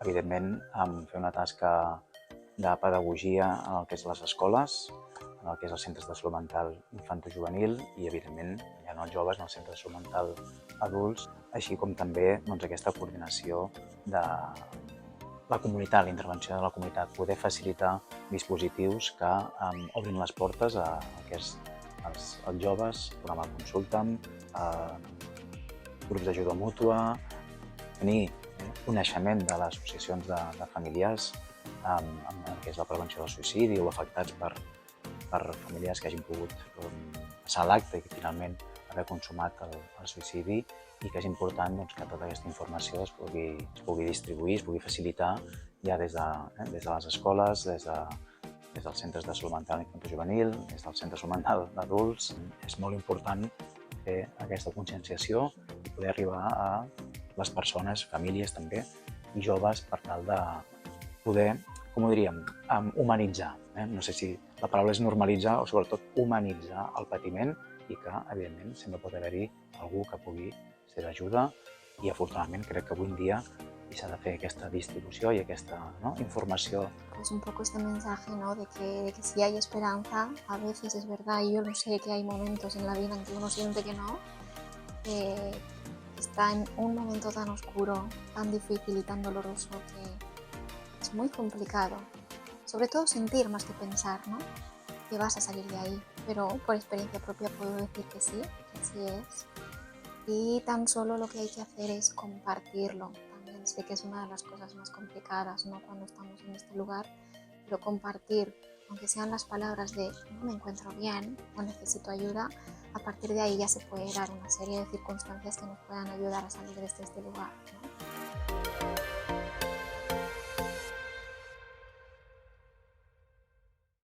evidentment, fer una tasca de pedagogia en el que és les escoles, en el que és els centres de salut mental infantojuvenil i, evidentment, ja no els joves, en els centres de salut mental adults, així com també aquesta coordinació de la comunitat, la intervenció de la comunitat, poder facilitar dispositius que obrin les portes a que els joves, programa Consulta'm, grups d'ajuda mútua, tenir coneixement de les associacions de familiars amb el que és la prevenció del suïcidi o afectats per familiars que hagin pogut passar l'acte i finalment haver consumat el suïcidi, i que és important que tota aquesta informació es pugui distribuir, es pugui facilitar ja des de les escoles, des dels centres de salut mental infantojuvenil, des del centre de salut mental d'adults. És molt important fer aquesta conscienciació i poder arribar a les persones, famílies també, i joves, per tal de poder, com ho diríem, humanitzar. No sé si la paraula és normalitzar o sobretot humanitzar el patiment, i que, evidentment, sempre pot haver-hi algú que pugui ser d'ajuda, i afortunadament crec que avui en dia s'ha de fer aquesta distribució y aquesta informació. Pues un poco este mensaje, ¿no? de que sí hay esperanza. A veces es verdad, y yo lo sé, que hay momentos en la vida en que uno siente que no, que está en un momento tan oscuro, tan difícil y tan doloroso que es muy complicado. Sobre todo sentir más que pensar, ¿no? Que vas a salir de ahí. Pero por experiencia propia puedo decir que sí es. Y tan solo lo que hay que hacer es compartirlo. También sé que es una de las cosas más complicadas, ¿no? Cuando estamos en este lugar, pero compartir, aunque sean las palabras de no me encuentro bien o necesito ayuda, a partir de ahí ya se puede dar una serie de circunstancias que nos puedan ayudar a salir desde este lugar, ¿no?